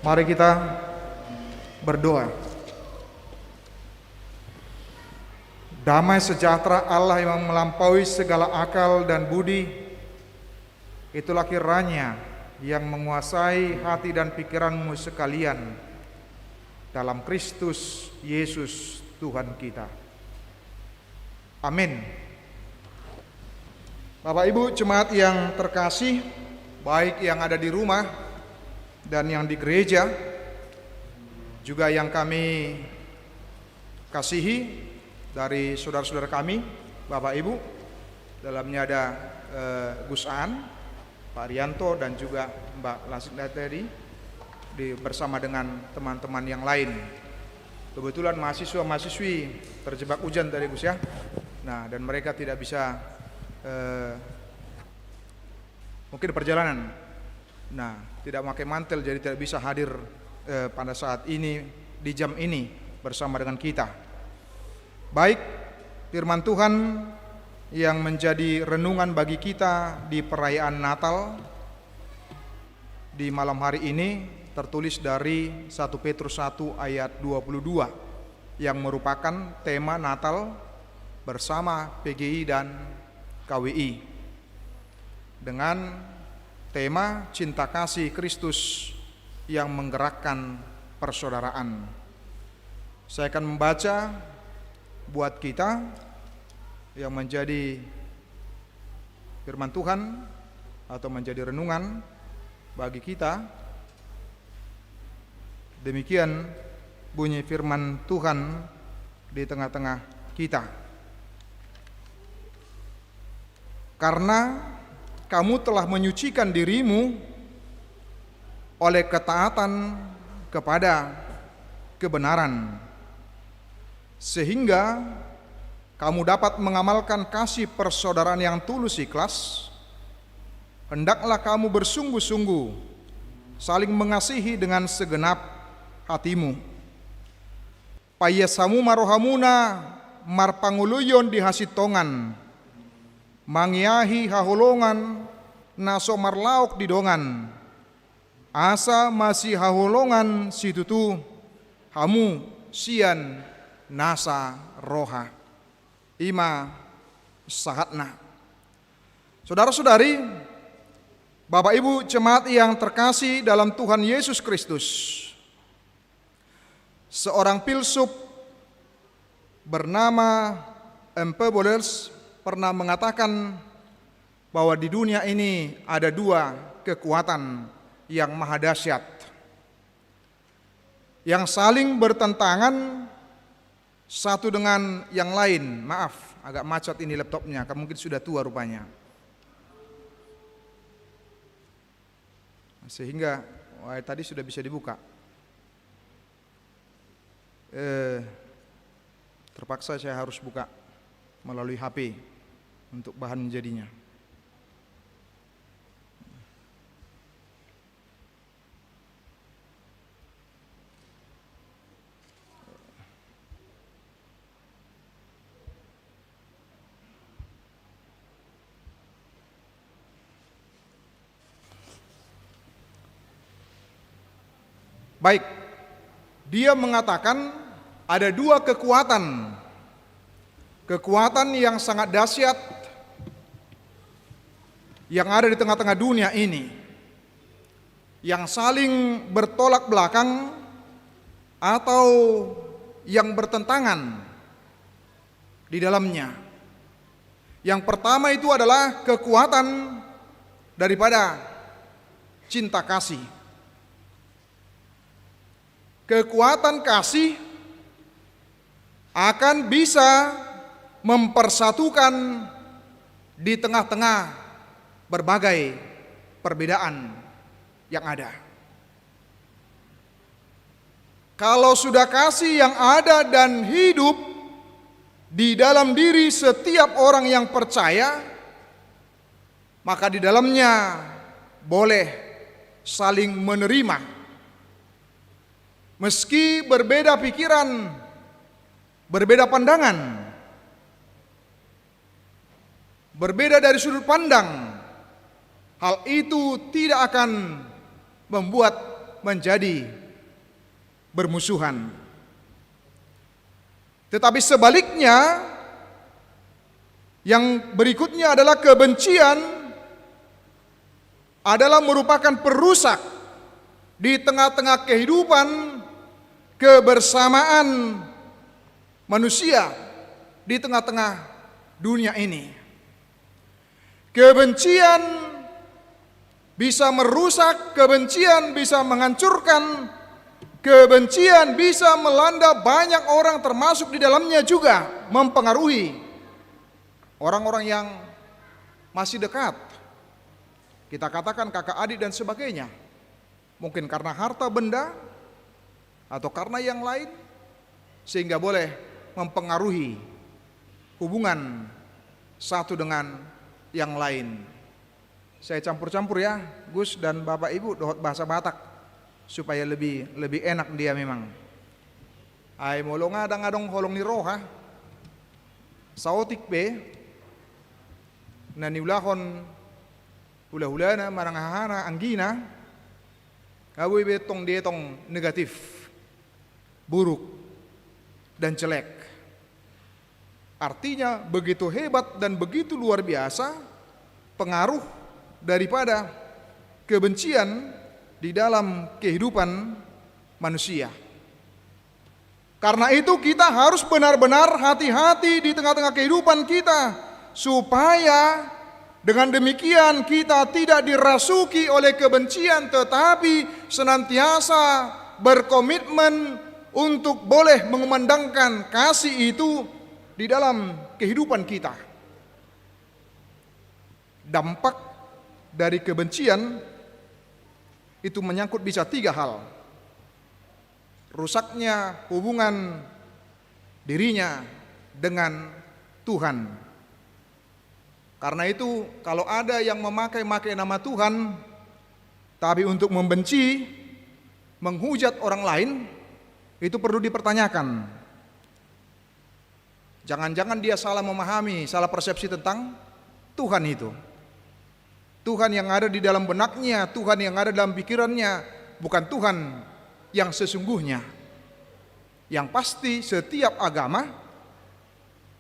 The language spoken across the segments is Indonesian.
Mari kita berdoa. Damai sejahtera Allah yang melampaui segala akal dan budi, itulah kiranya yang menguasai hati dan pikiranmu sekalian dalam Kristus Yesus Tuhan kita. Amin. Bapak Ibu jemaat yang terkasih, baik yang ada di rumah dan yang di gereja, juga yang kami kasihi dari saudara-saudara kami, Bapak Ibu, dalamnya ada Gus Aan, Pak Rianto, dan juga Mbak Lasinda tadi bersama dengan teman-teman yang lain. Kebetulan mahasiswa-mahasiswi terjebak hujan tadi Gus ya. Nah, dan mereka tidak bisa mungkin perjalanan. Nah, tidak memakai mantel jadi tidak bisa hadir pada saat ini di jam ini bersama dengan kita. Baik, firman Tuhan yang menjadi renungan bagi kita di perayaan Natal di malam hari ini tertulis dari 1 Petrus 1 ayat 22 yang merupakan tema Natal bersama PGI dan KWI dengan tema cinta kasih Kristus yang menggerakkan persaudaraan. Saya akan membaca buat kita yang menjadi firman Tuhan atau menjadi renungan bagi kita. Demikian bunyi firman Tuhan di tengah-tengah kita. Karena kamu telah menyucikan dirimu oleh ketaatan kepada kebenaran, sehingga kamu dapat mengamalkan kasih persaudaraan yang tulus ikhlas. Hendaklah kamu bersungguh-sungguh saling mengasihi dengan segenap hatimu. Payasamu marohamuna marpanguluyon dihasitongan, mangiahi haholongan naso marlaok didongan, asa masih haholongan situtu hamu sian nasa roha ima sahatna. Saudara-saudari, Bapak Ibu jemaat yang terkasih dalam Tuhan Yesus Kristus, seorang filsuf bernama Empe Bollers pernah mengatakan bahwa di dunia ini ada dua kekuatan yang maha dahsyat yang saling bertentangan satu dengan yang lain. Maaf, agak macet ini laptopnya, mungkin sudah tua rupanya. Sehingga tadi sudah bisa dibuka. Terpaksa saya harus buka melalui HP untuk bahan jadinya. Baik, dia mengatakan ada dua kekuatan yang sangat dahsyat yang ada di tengah-tengah dunia ini, yang saling bertolak belakang atau yang bertentangan di dalamnya. Yang pertama itu adalah kekuatan daripada cinta kasih. Kekuatan kasih akan bisa mempersatukan di tengah-tengah berbagai perbedaan yang ada. Kalau sudah kasih yang ada dan hidup di dalam diri setiap orang yang percaya, maka di dalamnya boleh saling menerima. Meski berbeda pikiran, berbeda pandangan, berbeda dari sudut pandang, hal itu tidak akan membuat menjadi bermusuhan. Tetapi sebaliknya, yang berikutnya adalah kebencian adalah merupakan perusak di tengah-tengah kehidupan kebersamaan manusia di tengah-tengah dunia ini. Kebencian bisa merusak, kebencian bisa menghancurkan, kebencian bisa melanda banyak orang, termasuk di dalamnya juga mempengaruhi orang-orang yang masih dekat. Kita katakan kakak adik dan sebagainya. Mungkin karena harta benda atau karena yang lain, sehingga boleh mempengaruhi hubungan satu dengan yang lain. Saya campur-campur ya, Gus dan Bapak Ibu, dohot bahasa Batak supaya lebih enak dia memang. Ai molo ngadang-ngadong holong ni roha. Saotik be na niulahon hula-hulana marangahana anggina kaboy betong dietong negatif, buruk dan jelek. Artinya begitu hebat dan begitu luar biasa pengaruh daripada kebencian di dalam kehidupan manusia. Karena itu kita harus benar-benar hati-hati di tengah-tengah kehidupan kita, supaya dengan demikian kita tidak dirasuki oleh kebencian, tetapi senantiasa berkomitmen untuk boleh mengumandangkan kasih itu di dalam kehidupan kita. Dampak dari kebencian itu menyangkut bisa 3 hal. Rusaknya hubungan dirinya dengan Tuhan. Karena itu kalau ada yang memakai nama Tuhan tapi untuk membenci, menghujat orang lain, itu perlu dipertanyakan. Jangan-jangan dia salah memahami, salah persepsi tentang Tuhan itu. Tuhan yang ada di dalam benaknya, Tuhan yang ada dalam pikirannya, bukan Tuhan yang sesungguhnya. Yang pasti setiap agama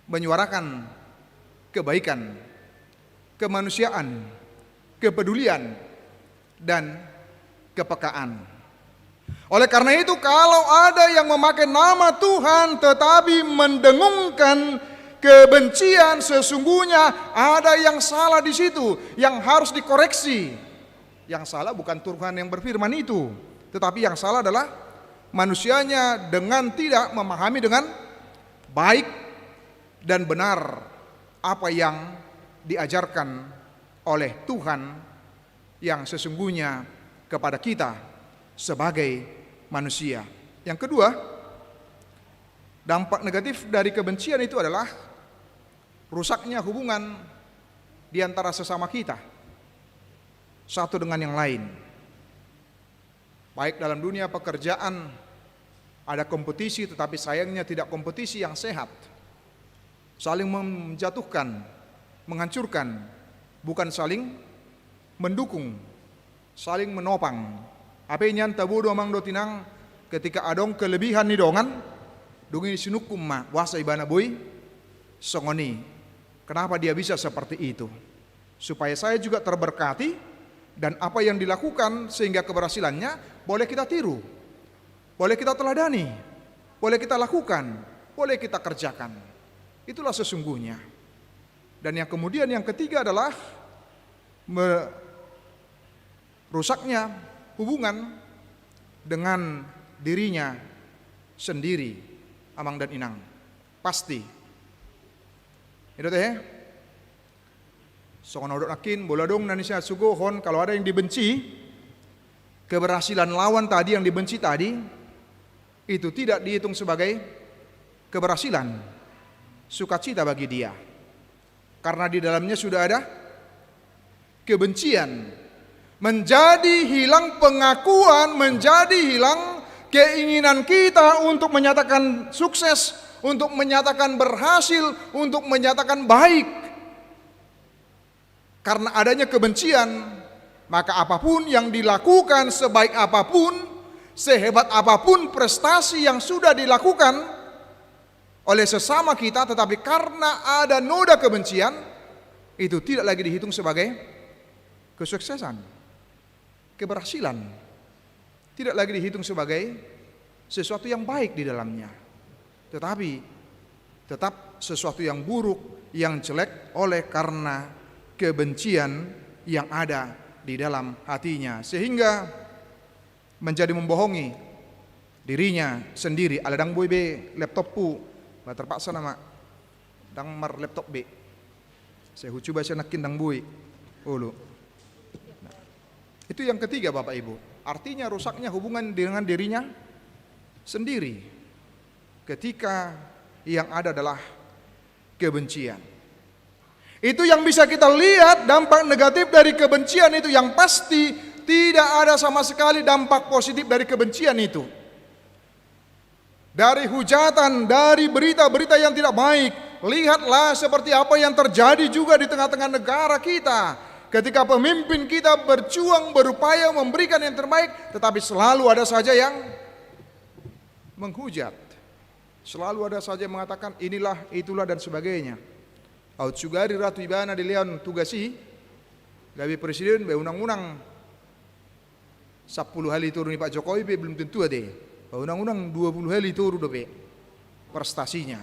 menyuarakan kebaikan, kemanusiaan, kepedulian, dan kepekaan. Oleh karena itu, kalau ada yang memakai nama Tuhan tetapi mendengungkan kebencian, sesungguhnya ada yang salah di situ, yang harus dikoreksi. Yang salah bukan Tuhan yang berfirman itu, tetapi yang salah adalah manusianya dengan tidak memahami dengan baik dan benar apa yang diajarkan oleh Tuhan yang sesungguhnya kepada kita sebagai manusia. Yang kedua, dampak negatif dari kebencian itu adalah rusaknya hubungan di antara sesama kita, satu dengan yang lain. Baik dalam dunia pekerjaan ada kompetisi, tetapi sayangnya tidak kompetisi yang sehat. Saling menjatuhkan, menghancurkan, bukan saling mendukung, saling menopang. Apa yang tabu domang do tinang ketika adong kelebihan ni dongan, dungin sinukum ma wasa ibana boy songoni. Kenapa dia bisa seperti itu? Supaya saya juga terberkati dan apa yang dilakukan sehingga keberhasilannya boleh kita tiru, boleh kita teladani, boleh kita lakukan, boleh kita kerjakan. Itulah sesungguhnya. Dan yang kemudian yang ketiga adalah rusaknya hubungan dengan dirinya sendiri, amang dan inang. Pasti. Itu teh. Songonodok nakin boladong nanisya sugohon, kalau ada yang dibenci, keberhasilan lawan tadi yang dibenci tadi itu tidak dihitung sebagai keberhasilan, sukacita bagi dia. Karena di dalamnya sudah ada kebencian. Menjadi hilang pengakuan, menjadi hilang keinginan kita untuk menyatakan sukses, untuk menyatakan berhasil, untuk menyatakan baik. Karena adanya kebencian, maka apapun yang dilakukan, sebaik apapun, sehebat apapun prestasi yang sudah dilakukan oleh sesama kita, tetapi karena ada noda kebencian, itu tidak lagi dihitung sebagai kesuksesan, keberhasilan, tidak lagi dihitung sebagai sesuatu yang baik di dalamnya, tetapi tetap sesuatu yang buruk, yang jelek oleh karena kebencian yang ada di dalam hatinya, sehingga menjadi membohongi dirinya sendiri. Ala dang boy be laptop pu, ba terpaksa nama dang mar laptop be. Saya coba saya nakin dang boy. Ulu. Nah, itu yang ketiga Bapak Ibu. Artinya rusaknya hubungan dengan dirinya sendiri ketika yang ada adalah kebencian. Itu yang bisa kita lihat dampak negatif dari kebencian itu, yang pasti tidak ada sama sekali dampak positif dari kebencian itu. Dari hujatan, dari berita-berita yang tidak baik, lihatlah seperti apa yang terjadi juga di tengah-tengah negara kita. Ketika pemimpin kita berjuang, berupaya memberikan yang terbaik, tetapi selalu ada saja yang menghujat. Selalu ada saja yang mengatakan inilah, itulah dan sebagainya. Aut sugari ratu ibana di leon tugasi, gabi presiden be undang-undang 10 hari turun Pak Jokowi be belum tentu ada. Undang-undang 20 hari turun be prestasinya.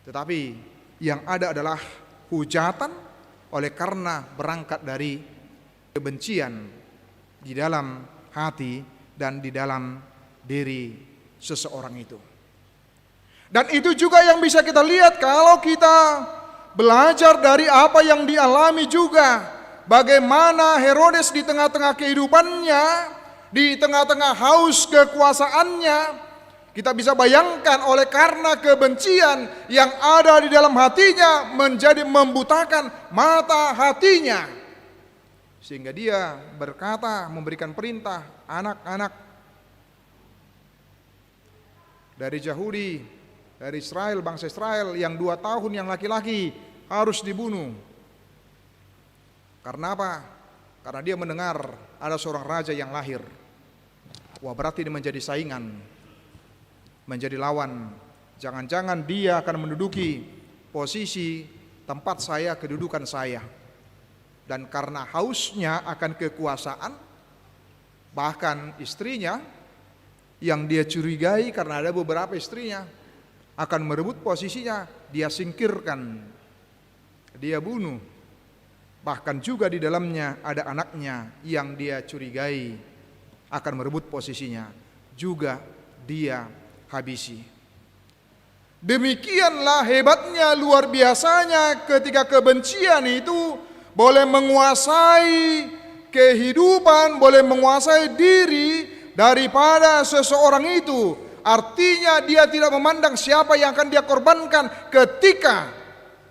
Tetapi yang ada adalah hujatan oleh karena berangkat dari kebencian di dalam hati dan di dalam diri seseorang itu. Dan itu juga yang bisa kita lihat kalau kita belajar dari apa yang dialami juga. Bagaimana Herodes di tengah-tengah kehidupannya, di tengah-tengah haus kekuasaannya, kita bisa bayangkan oleh karena kebencian yang ada di dalam hatinya menjadi membutakan mata hatinya. Sehingga dia berkata, memberikan perintah, anak-anak dari Yahudi, dari Israel, bangsa Israel yang 2 tahun yang laki-laki harus dibunuh. Karena apa? Karena dia mendengar ada seorang raja yang lahir. Wah, berarti dia menjadi saingan, menjadi lawan. Jangan-jangan dia akan menduduki posisi tempat saya, kedudukan saya. Dan karena hausnya akan kekuasaan, bahkan istrinya yang dia curigai, karena ada beberapa istrinya akan merebut posisinya, dia singkirkan, dia bunuh. Bahkan juga di dalamnya ada anaknya yang dia curigai akan merebut posisinya, juga dia habisi. Demikianlah hebatnya, luar biasanya ketika kebencian itu boleh menguasai kehidupan, boleh menguasai diri daripada seseorang itu. Artinya dia tidak memandang siapa yang akan dia korbankan ketika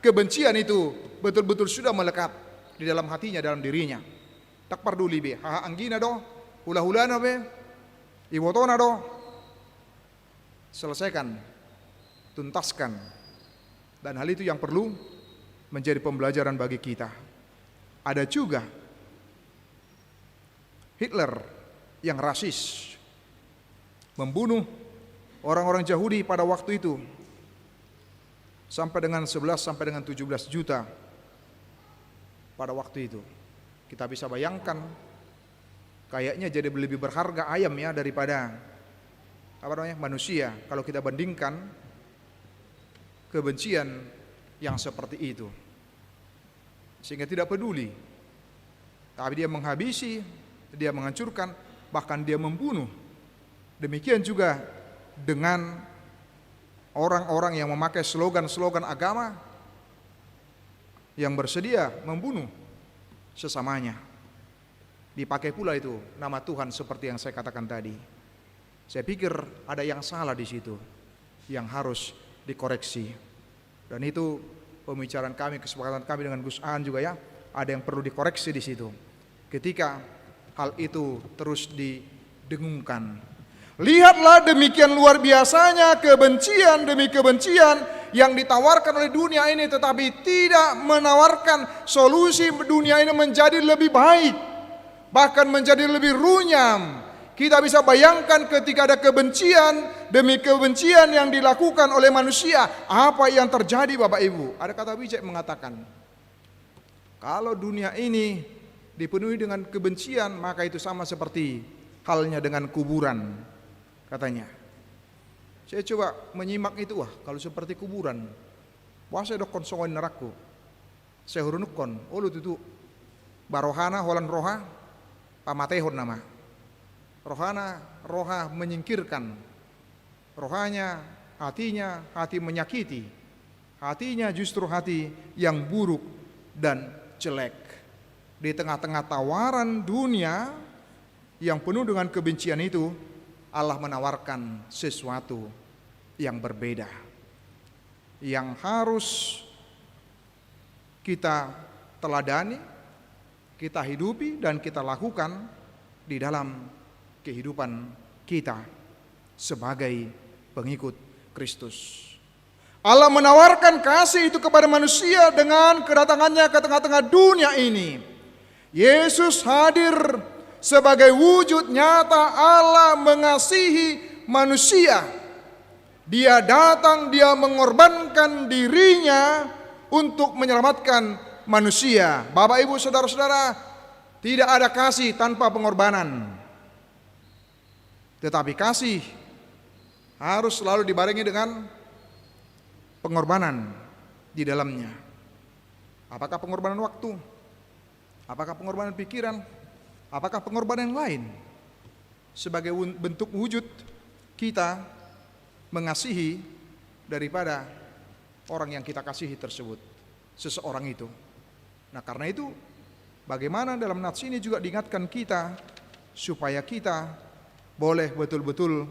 kebencian itu betul-betul sudah melekat di dalam hatinya, dalam dirinya. Tak peduli be, anggina do, hula-hulana be, iwotona do. Selesaikan, tuntaskan. Dan hal itu yang perlu menjadi pembelajaran bagi kita. Ada juga Hitler yang rasis, membunuh orang-orang Yahudi pada waktu itu sampai dengan 11 sampai dengan 17 juta pada waktu itu. Kita bisa bayangkan, kayaknya jadi lebih berharga ayam ya daripada manusia kalau kita bandingkan kebencian yang seperti itu. Sehingga tidak peduli, tapi dia menghabisi, dia menghancurkan, bahkan dia membunuh. Demikian juga dengan orang-orang yang memakai slogan-slogan agama yang bersedia membunuh sesamanya. Dipakai pula itu nama Tuhan seperti yang saya katakan tadi. Saya pikir ada yang salah di situ, yang harus dikoreksi. Dan itu pembicaraan kami, kesepakatan kami dengan Gus An juga ya, ada yang perlu dikoreksi di situ. Ketika hal itu terus didengungkan. Lihatlah demikian luar biasanya kebencian demi kebencian yang ditawarkan oleh dunia ini, tetapi tidak menawarkan solusi dunia ini menjadi lebih baik, bahkan menjadi lebih runyam. Kita bisa bayangkan ketika ada kebencian demi kebencian yang dilakukan oleh manusia, apa yang terjadi Bapak Ibu? Ada kata bijak mengatakan, kalau dunia ini dipenuhi dengan kebencian, maka itu sama seperti halnya dengan kuburan, katanya. Saya coba menyimak itu, kalau seperti kuburan, wah saya dokon songoin neraku, saya hurunukon, lu tutu, barohana holan roha, pamatehon nama. Roha menyingkirkan, rohanya, hatinya, hati menyakiti, hatinya justru hati yang buruk dan jelek. Di tengah-tengah tawaran dunia yang penuh dengan kebencian itu, Allah menawarkan sesuatu yang berbeda, yang harus kita teladani, kita hidupi dan kita lakukan di dalam kehidupan kita sebagai pengikut Kristus. Allah menawarkan kasih itu kepada manusia dengan kedatangannya ke tengah-tengah dunia ini. Yesus hadir sebagai wujud nyata Allah mengasihi manusia. Dia datang, dia mengorbankan dirinya untuk menyelamatkan manusia. Bapak, Ibu, saudara-saudara, tidak ada kasih tanpa pengorbanan. Tetapi kasih harus selalu dibarengi dengan pengorbanan di dalamnya. Apakah pengorbanan waktu? Apakah pengorbanan pikiran? Apakah pengorbanan yang lain? Sebagai bentuk wujud kita mengasihi daripada orang yang kita kasihi tersebut, seseorang itu. Nah, karena itu bagaimana dalam nats ini juga diingatkan kita supaya kita boleh betul-betul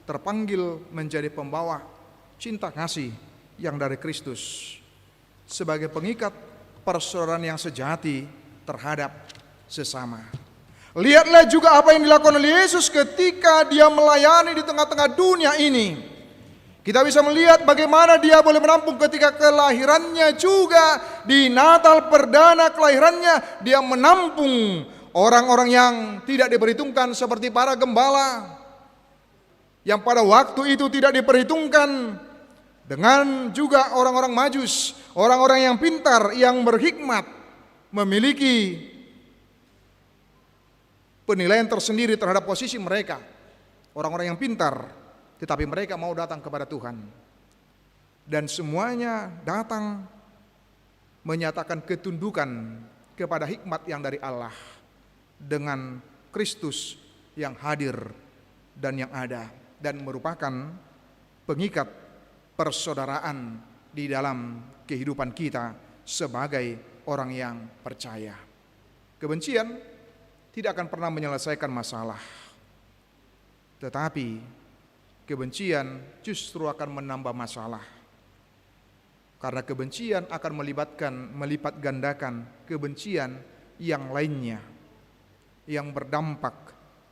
terpanggil menjadi pembawa cinta kasih yang dari Kristus sebagai pengikat persaudaraan yang sejati terhadap sesama. Lihatlah juga apa yang dilakukan oleh Yesus ketika dia melayani di tengah-tengah dunia ini. Kita bisa melihat bagaimana dia boleh menampung ketika kelahirannya juga di Natal perdana kelahirannya, dia menampung orang-orang yang tidak diperhitungkan seperti para gembala yang pada waktu itu tidak diperhitungkan, dengan juga orang-orang Majus, orang-orang yang pintar, yang berhikmat, memiliki penilaian tersendiri terhadap posisi mereka. Orang-orang yang pintar, tetapi mereka mau datang kepada Tuhan. Dan semuanya datang menyatakan ketundukan kepada hikmat yang dari Allah, dengan Kristus yang hadir dan yang ada, dan merupakan pengikat persaudaraan di dalam kehidupan kita sebagai orang yang percaya. Kebencian tidak akan pernah menyelesaikan masalah, tetapi kebencian justru akan menambah masalah, karena kebencian akan melipat gandakan kebencian yang lainnya, yang berdampak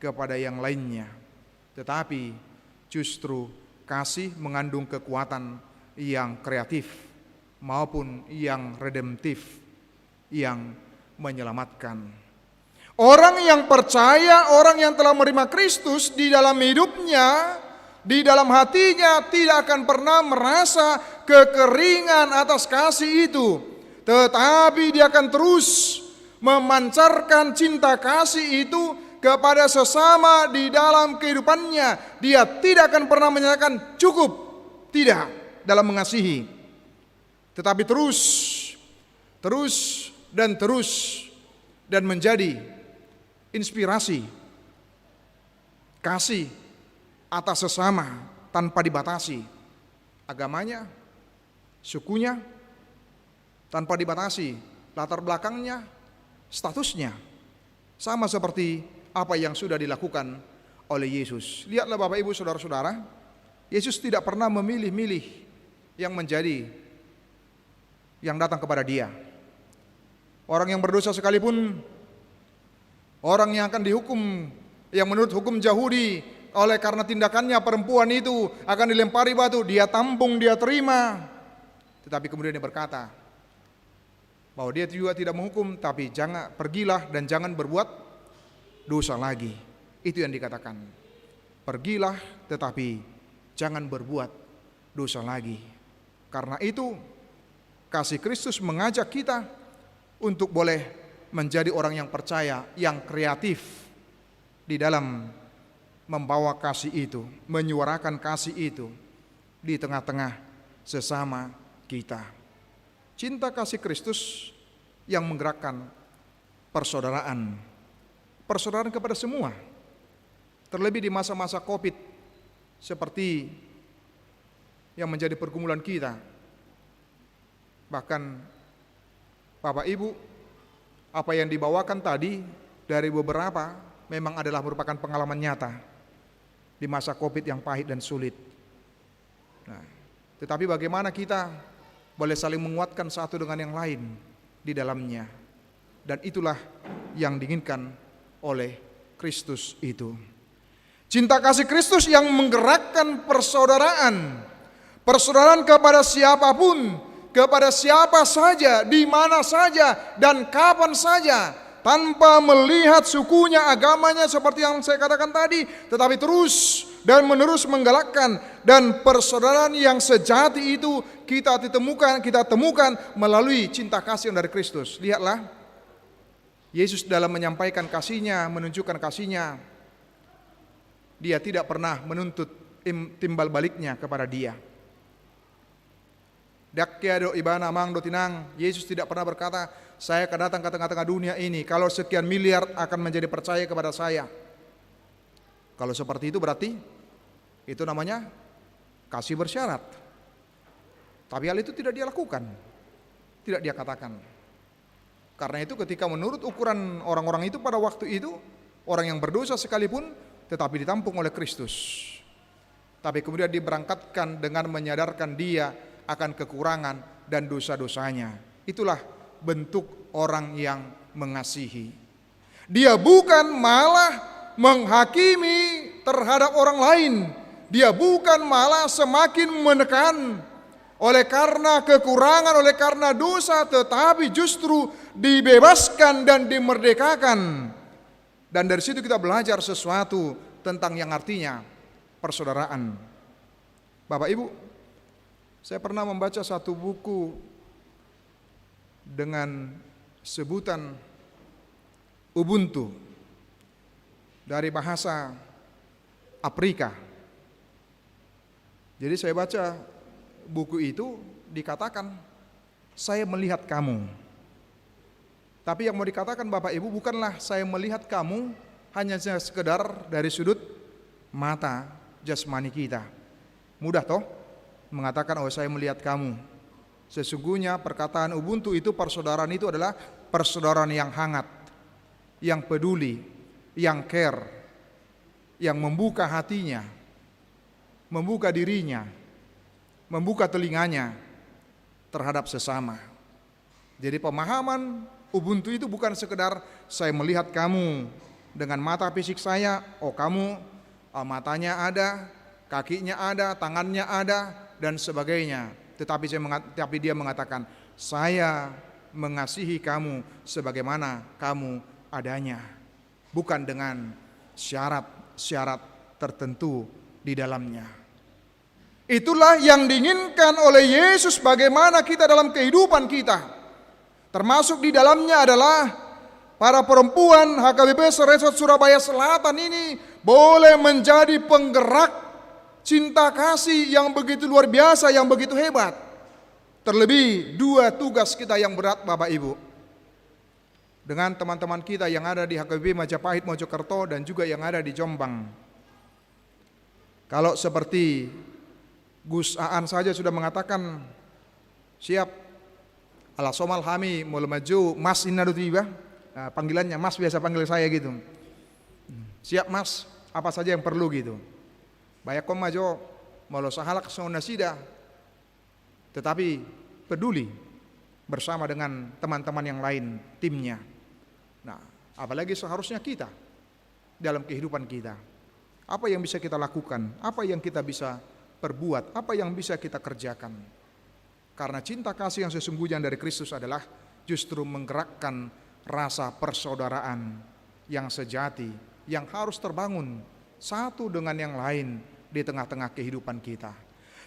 kepada yang lainnya. Tetapi justru kasih mengandung kekuatan yang kreatif maupun yang redemptif, yang menyelamatkan. Orang yang percaya, orang yang telah menerima Kristus di dalam hidupnya, di dalam hatinya, tidak akan pernah merasa kekeringan atas kasih itu, tetapi dia akan terus memancarkan cinta kasih itu kepada sesama di dalam kehidupannya. Dia tidak akan pernah menyatakan cukup, tidak, dalam mengasihi, tetapi terus dan menjadi inspirasi kasih atas sesama tanpa dibatasi agamanya, sukunya, tanpa dibatasi latar belakangnya, statusnya, sama seperti apa yang sudah dilakukan oleh Yesus. Lihatlah Bapak, Ibu, saudara-saudara, Yesus tidak pernah memilih-milih yang menjadi, yang datang kepada dia. Orang yang berdosa sekalipun, orang yang akan dihukum, yang menurut hukum Yahudi, oleh karena tindakannya perempuan itu akan dilempari batu, dia tampung, dia terima. Tetapi kemudian dia berkata bahwa dia juga tidak menghukum, tapi pergilah dan jangan berbuat dosa lagi. Itu yang dikatakan, pergilah tetapi jangan berbuat dosa lagi. Karena itu kasih Kristus mengajak kita untuk boleh menjadi orang yang percaya, yang kreatif di dalam membawa kasih itu, menyuarakan kasih itu di tengah-tengah sesama kita. Cinta kasih Kristus yang menggerakkan persaudaraan, persaudaraan kepada semua. Terlebih di masa-masa Covid seperti yang menjadi pergumulan kita. Bahkan Bapak Ibu, apa yang dibawakan tadi dari beberapa memang adalah merupakan pengalaman nyata di masa Covid yang pahit dan sulit. Nah, tetapi bagaimana kita boleh saling menguatkan satu dengan yang lain di dalamnya. Dan itulah yang diinginkan oleh Kristus itu. Cinta kasih Kristus yang menggerakkan persaudaraan. Persaudaraan kepada siapapun, kepada siapa saja, di mana saja, dan kapan saja. Tanpa melihat sukunya, agamanya seperti yang saya katakan tadi. Tetapi terus dan menerus menggalakkan. Dan persaudaraan yang sejati itu kita temukan melalui cinta kasih yang dari Kristus. Lihatlah, Yesus dalam menyampaikan kasihnya, menunjukkan kasihnya, dia tidak pernah menuntut timbal baliknya kepada dia. Dakya do ibana mang do tinang. Yesus tidak pernah berkata, saya akan datang ke tengah-tengah dunia ini, kalau sekian miliar akan menjadi percaya kepada saya. Kalau seperti itu berarti itu namanya kasih bersyarat. Tapi hal itu tidak dia lakukan, tidak dia katakan. Karena itu ketika menurut ukuran orang-orang itu pada waktu itu, orang yang berdosa sekalipun tetapi ditampung oleh Kristus. Tapi kemudian diberangkatkan dengan menyadarkan dia akan kekurangan dan dosa-dosanya. Itulah bentuk orang yang mengasihi. Dia bukan malah menghakimi terhadap orang lain. Dia bukan malah semakin menekan oleh karena kekurangan, oleh karena dosa, tetapi justru dibebaskan dan dimerdekakan. Dan dari situ kita belajar sesuatu tentang yang artinya persaudaraan. Bapak Ibu, saya pernah membaca satu buku dengan sebutan Ubuntu dari bahasa Afrika. Jadi saya baca buku itu, dikatakan saya melihat kamu. Tapi yang mau dikatakan Bapak Ibu bukanlah saya melihat kamu hanya sekedar dari sudut mata jasmani kita. Mudah toh mengatakan oh saya melihat kamu. Sesungguhnya perkataan Ubuntu itu, persaudaraan itu adalah persaudaraan yang hangat, yang peduli, yang care, yang membuka hatinya, membuka dirinya, membuka telinganya terhadap sesama. Jadi pemahaman Ubuntu itu bukan sekedar saya melihat kamu dengan mata fisik saya, oh kamu matanya ada, kakinya ada, tangannya ada, dan sebagainya. Tetapi dia mengatakan, saya mengasihi kamu sebagaimana kamu adanya, bukan dengan syarat-syarat tertentu di dalamnya. Itulah yang diinginkan oleh Yesus bagaimana kita dalam kehidupan kita. Termasuk di dalamnya adalah para perempuan HKBP Resort Surabaya Selatan ini boleh menjadi penggerak cinta kasih yang begitu luar biasa, yang begitu hebat. Terlebih dua tugas kita yang berat Bapak Ibu, dengan teman-teman kita yang ada di HKBP Majapahit, Mojokerto, dan juga yang ada di Jombang. Kalau seperti Gus Aan saja sudah mengatakan siap ala somal hami mulai maju mas inadutiba, panggilannya mas, biasa panggil saya gitu. Siap mas, apa saja yang perlu gitu. Banyak kom maju malu sahalak sonasida, tetapi peduli bersama dengan teman-teman yang lain, timnya. Nah, apalagi seharusnya kita dalam kehidupan kita, apa yang bisa kita lakukan, apa yang kita bisa perbuat, apa yang bisa kita kerjakan. Karena cinta kasih yang sesungguhnya dari Kristus adalah justru menggerakkan rasa persaudaraan yang sejati yang harus terbangun satu dengan yang lain di tengah-tengah kehidupan kita.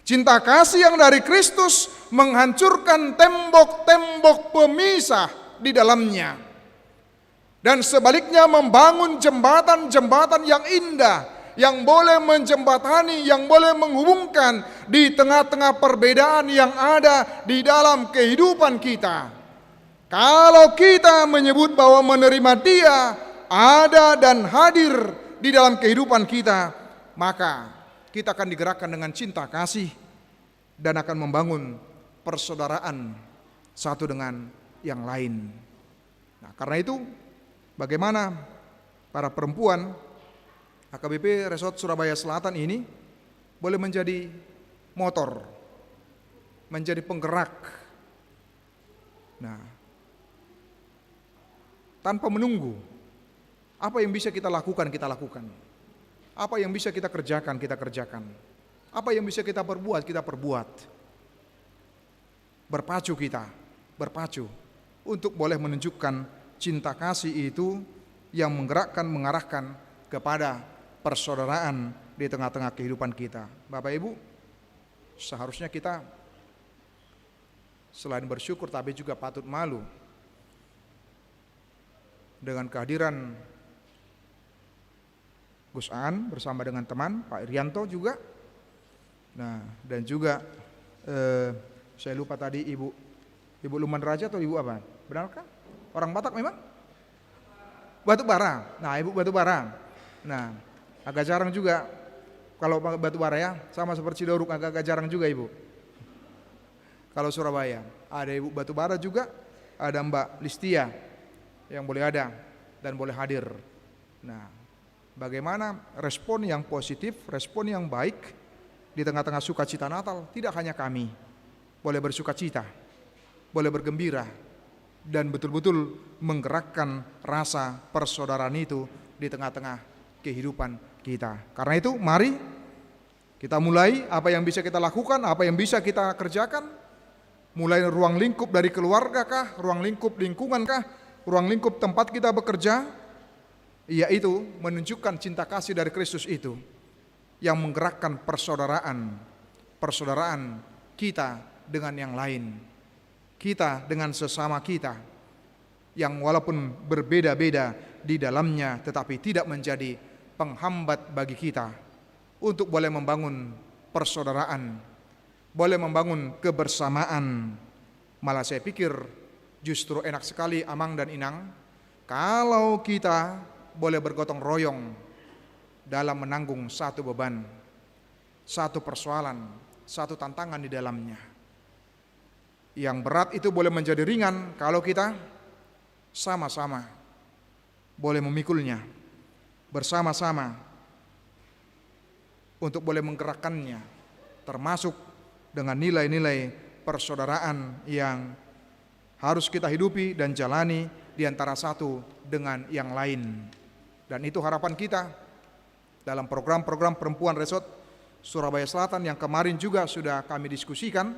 Cinta kasih yang dari Kristus menghancurkan tembok-tembok pemisah di dalamnya. Dan sebaliknya membangun jembatan-jembatan yang indah, yang boleh menjembatani, yang boleh menghubungkan di tengah-tengah perbedaan yang ada di dalam kehidupan kita. Kalau kita menyebut bahwa menerima Dia ada dan hadir di dalam kehidupan kita, maka kita akan digerakkan dengan cinta kasih dan akan membangun persaudaraan satu dengan yang lain. Nah, karena itu bagaimana para perempuan HKBP Resort Surabaya Selatan ini boleh menjadi motor, menjadi penggerak. Nah, tanpa menunggu, apa yang bisa kita lakukan, kita lakukan. Apa yang bisa kita kerjakan, kita kerjakan. Apa yang bisa kita perbuat, kita perbuat. Berpacu untuk boleh menunjukkan cinta kasih itu yang menggerakkan, mengarahkan kepada persaudaraan di tengah-tengah kehidupan kita. Bapak Ibu, seharusnya kita selain bersyukur tapi juga patut malu dengan kehadiran Gus Aan bersama dengan teman Pak Irianto juga. Nah, dan juga saya lupa tadi Ibu Luman Raja atau Ibu apa? Benarkah? Orang Batak memang? Batubara. Nah, Ibu Batubara. Nah, agak jarang juga kalau Batubara ya, sama seperti Cidoruk agak jarang juga Ibu. Kalau Surabaya ada Ibu Batubara juga, ada Mbak Listia yang boleh ada dan boleh hadir. Nah, bagaimana respon yang positif, respon yang baik di tengah-tengah sukacita Natal? Tidak hanya kami boleh bersukacita, boleh bergembira, dan betul-betul menggerakkan rasa persaudaraan itu di tengah-tengah kehidupan kita. Karena itu mari kita mulai apa yang bisa kita lakukan, apa yang bisa kita kerjakan. Mulai ruang lingkup dari keluarga kah, ruang lingkup lingkungan kah, ruang lingkup tempat kita bekerja, yaitu menunjukkan cinta kasih dari Kristus itu yang menggerakkan persaudaraan kita dengan yang lain, kita dengan sesama kita, yang walaupun berbeda-beda di dalamnya tetapi tidak menjadi penghambat bagi kita untuk boleh membangun persaudaraan, boleh membangun kebersamaan. Malah saya pikir justru enak sekali Amang dan Inang kalau kita boleh bergotong royong dalam menanggung satu beban, satu persoalan, satu tantangan di dalamnya. Yang berat itu boleh menjadi ringan kalau kita sama-sama boleh memikulnya, bersama-sama untuk boleh menggerakkannya, termasuk dengan nilai-nilai persaudaraan yang harus kita hidupi dan jalani di antara satu dengan yang lain. Dan itu harapan kita dalam program-program Perempuan Resort Surabaya Selatan yang kemarin juga sudah kami diskusikan.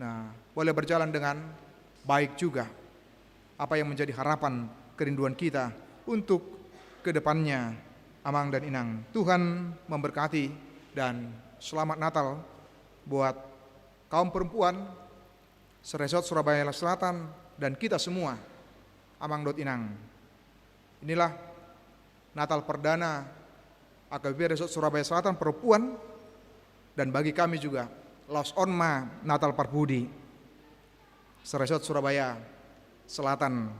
Nah, boleh berjalan dengan baik juga. Apa yang menjadi harapan kerinduan kita untuk kedepannya, Amang dan Inang. Tuhan memberkati dan selamat Natal buat kaum perempuan Seresort Surabaya Selatan dan kita semua, Amang dot Inang. Inilah Natal perdana HKBP Resort Surabaya Selatan perempuan, dan bagi kami juga Los Onma Natal Parpudi Seresort Surabaya Selatan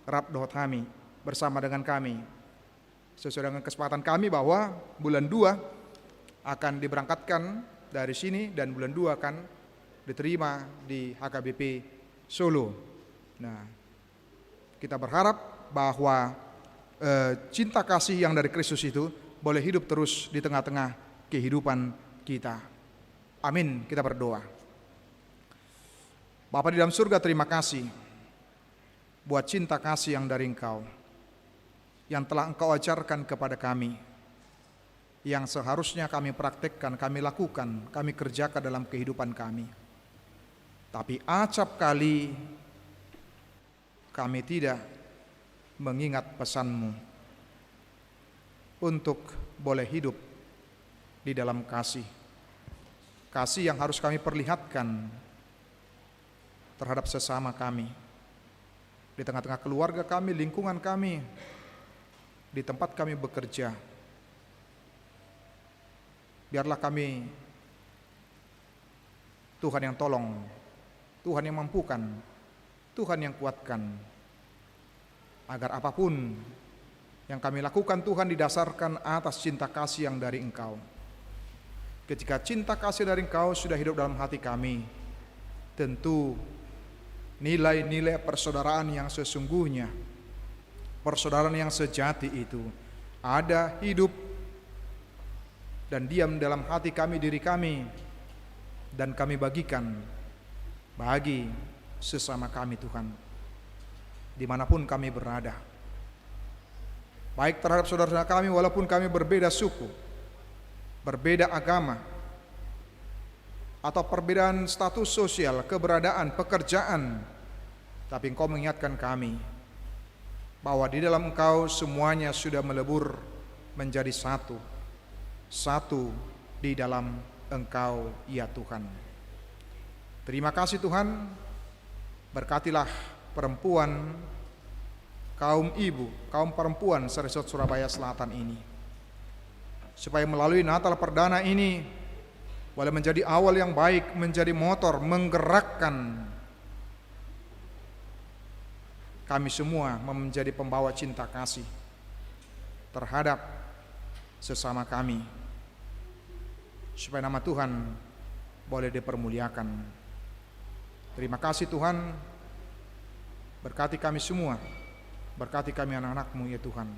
Rap Dohot Hami bersama dengan kami. Sesuai dengan kesepakatan kami bahwa bulan 2 akan diberangkatkan dari sini dan bulan 2 akan diterima di HKBP Solo. Nah, kita berharap bahwa cinta kasih yang dari Kristus itu boleh hidup terus di tengah-tengah kehidupan kita. Amin, kita berdoa. Bapa di dalam surga, terima kasih buat cinta kasih yang dari Engkau, yang telah Engkau ajarkan kepada kami, yang seharusnya kami praktekkan, kami lakukan, kami kerjakan dalam kehidupan kami. Tapi acap kali kami tidak mengingat pesan-Mu. untuk boleh hidup di dalam kasih. Kasih yang harus kami perlihatkan terhadap sesama kami, di tengah-tengah keluarga kami, lingkungan kami, di tempat kami bekerja. Biarlah kami Tuhan yang tolong, Tuhan yang mampukan, Tuhan yang kuatkan, agar apapun yang kami lakukan Tuhan didasarkan atas cinta kasih yang dari Engkau. Ketika cinta kasih dari Engkau sudah hidup dalam hati kami, tentu nilai-nilai persaudaraan yang sesungguhnya, persaudaraan yang sejati itu ada hidup dan diam dalam hati kami, diri kami, dan kami bagikan bagi sesama kami Tuhan, dimanapun kami berada, baik terhadap saudara-saudara kami walaupun kami berbeda suku, berbeda agama, atau perbedaan status sosial, keberadaan, pekerjaan, tapi Engkau mengingatkan kami bahwa di dalam Engkau semuanya sudah melebur menjadi satu, satu di dalam Engkau ya Tuhan. Terima kasih Tuhan, berkatilah perempuan, kaum ibu, kaum perempuan seresort Surabaya Selatan ini, supaya melalui Natal perdana ini boleh menjadi awal yang baik, menjadi motor menggerakkan kami semua menjadi pembawa cinta kasih terhadap sesama kami, supaya nama Tuhan boleh dipermuliakan. Terima kasih Tuhan, berkati kami semua, berkati kami anak-anak-Mu ya Tuhan.